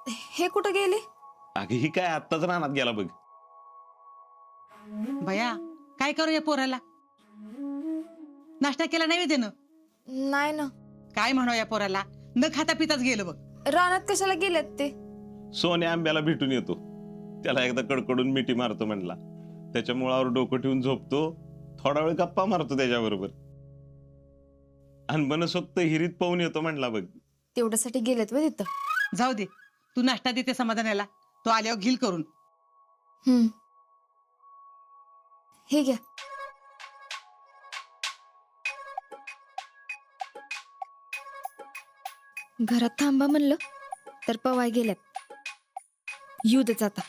हे कुठं गेले? अगं ही काय आत्ताच रानात गेला बघ. भया काय करू या पोराला? नाश्ता केला नाही त्यानं? नाही ना. काय म्हणावं या पोराला? न खाता पिताच गेलं बघ. रानात कशाला गेलेत ते? सोन्या आंब्याला भेटून येतो. त्याला एकदा कडकडून मिठी मारतो म्हणला. त्याच्या मुळावर डोकं ठेवून झोपतो. थोडा वेळ गप्पा मारतो त्याच्याबरोबर. आणि मनसोक्त हिरीत पाहून येतो म्हणला बघ. तेवढ्यासाठी गेलेत व तिथं. जाऊ दे, तू नाश्ता देते समाधानाला, तो आल्यावर घेईल करून. हे घ्या. घरात थांबा म्हणलं तर पवाय गेल्यात. येऊ देच आता.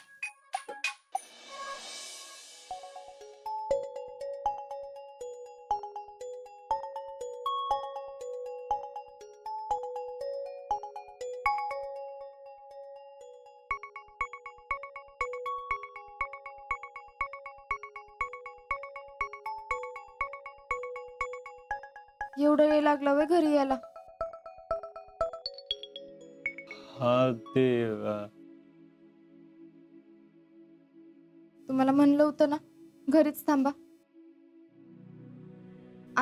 एवढा वेळ लागला वे घरी यायला? हा ते तुम्हाला म्हणलं होतं ना घरीच थांबा.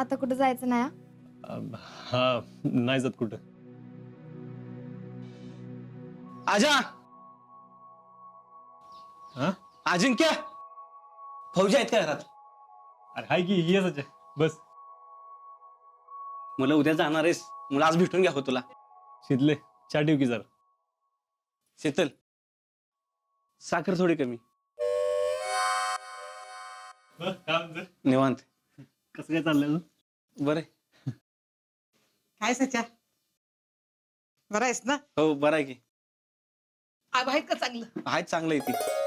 आता कुठं जायचं नाही हा? हा नाही जात कुठं. आजा हा अजिंक्य फौजी आहेत का घरात? अरे हाय की ये सच बस. मुलं उद्या जाणार आहेस, मुलं आज भेटून घ्या हो तुला. शितले चहा ठेव की जरा. शीतल साखर थोडी कमी. निवांत कसं काय चाललंय? बरं. काय सच्या, बरं आहेस ना? हो बरं आहे की. आब आहेत का चांगलं? आहेत चांगलं आहे ती.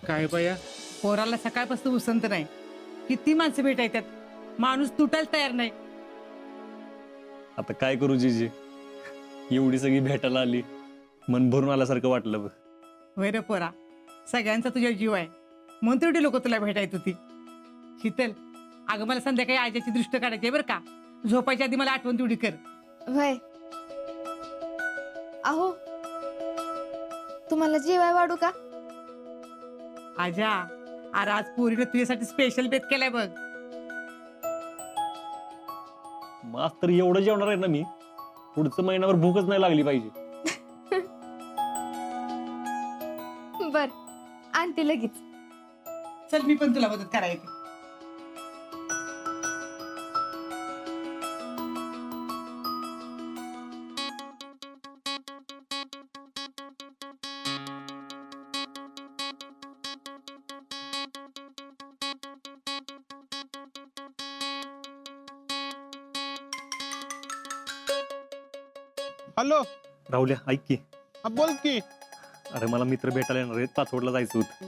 काय बाया, पोराला सकाळपासून उसंत नाही. किती माणसं भेटायच्यात, माणूस तुटायला तयार नाही. आता काय करू जीजी, एवढी सगळी भेटायला आली, मन भरून आल्यासारखं वाटलं बघ. होय रे पोरा, सगळ्यांचा तुझ्या जीव आहे म्हणून तेवढी लोक तुला भेटायत होती. शीतल, अगं मला संध्याकाळी आज्याची दृष्ट काढायची आहे बरं का. झोपायच्या आधी मला आठवण तेवढी कर. वय अहो, तुम्हाला जेवाय वाढू का? आजा, अरे आज पोरीने तुझ्यासाठी स्पेशल बेत केलाय बघ. मग तर एवढं जेवणार आहे ना मी, पुढचं महिन्यावर भूकच नाही लागली पाहिजे. बर, आणते लगेच. चल मी पण तुला मदत करायची. हॅलो. राहुल्या ऐक की, हा बोल की. अरे मला मित्र भेटायला येणार आहेत, पाचवडला जायचं होतं.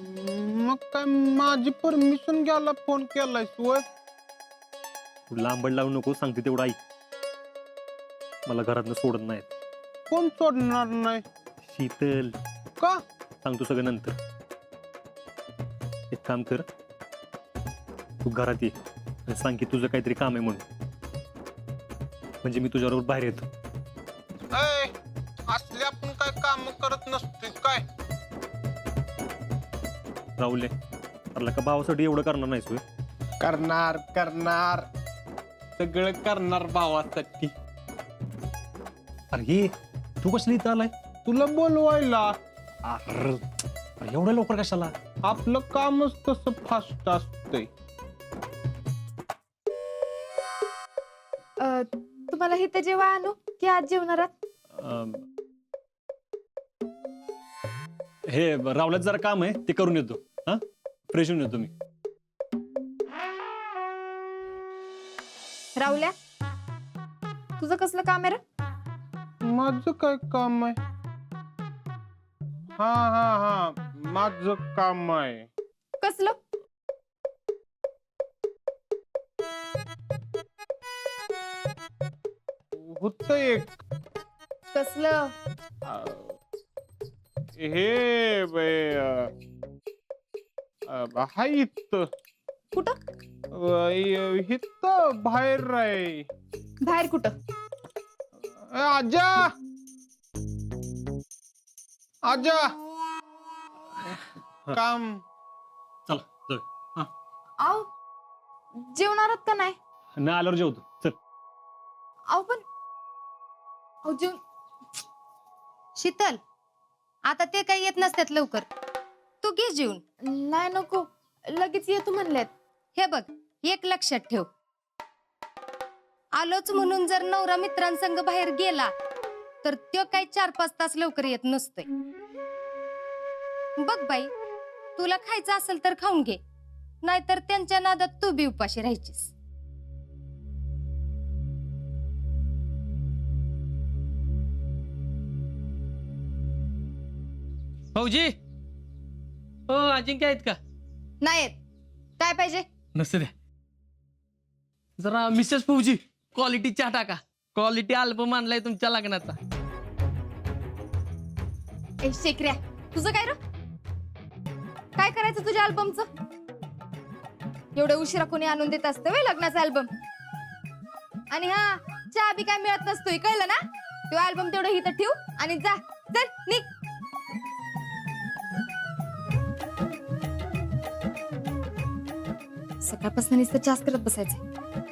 मग काय माझी परमिशन घ्यायला फोन केलाय तू? तू लांबड लावू नको, सांगते तेवढं ऐक. मला घरातनं सोडत नाहीत. कोण सोडणार नाही? शीतल. का? सांगतो सगळं नंतर. एक काम कर, तू घरात ये आणि सांग की तुझं काहीतरी काम आहे म्हणून, म्हणजे मी तुझ्याबरोबर बाहेर येतो. ऐ, असले आपण काय काम करत नसते काय? राहुल अरला का भावासाठी एवढं करणार नाहीस होय? करणार करणार सगळं करणार भावासाठी. अरे हे तू कसली इथं आलाय? तुला बोलवायला. अरे एवढ्या लवकर कशाला? आपलं कामच तसं फास्ट असतंय. तुम्हाला इथं जेव्हा आणू की आज जेवणार आहात? अं, हे रावल्यात जरा काम आहे ते करून येतो. हा, फ्रेश होऊन येतो मी. राहुल्या, तुझं कसलं काम आहे रे? माझं काय काम आहे? हा हा हा, माझं काम आहे. कसलं? होत एक कसलं? हे हाय इथं. कुठं? इथं बाहेर आहे. बाहेर कुठं? आजा, आजा, काम. चला जाऊ. आव, जेवणार आहात का नाही? नाही आल्यावर जेवतो. चल. आव पण जेवण. शीतल, आता ते काही येत नसतात लवकर, तू घे जेवून. नाही नको, लगेच येतो म्हणल्यात. हे बघ, एक लक्षात ठेव, आलोच म्हणून जर नवरा मित्रांसंग बाहेर गेला तर तो काही 4-5 तास लवकर येत नसतोय. बघ बाई, तुला खायचं असेल तर खाऊन घे, नाहीतर त्यांच्या नादात तू बी उपाशी राहायचीस. भाऊजी, हो अजिंक्य आहेत का? नाही येत. काय पाहिजे? नसू द्या. जरा मिसेस भाऊजी, क्वालिटी चहा टाका. क्वालिटी अल्बम आणलाय तुमच्या लग्नाचा. ए शेकऱ्या, तुझं काय रे? काय करायचं तुझ्या अल्बमचं? एवढ्या उशिरा कोणी आणून देत असतं व्हय लग्नाचा अल्बम? आणि हा, चहा बी काय मिळत नसतोय, कळलं ना? तो अल्बम तेवढं इथं ठेव आणि जा. चल निघ. सकाळपासून नुसतं चहाच करत बसायचं.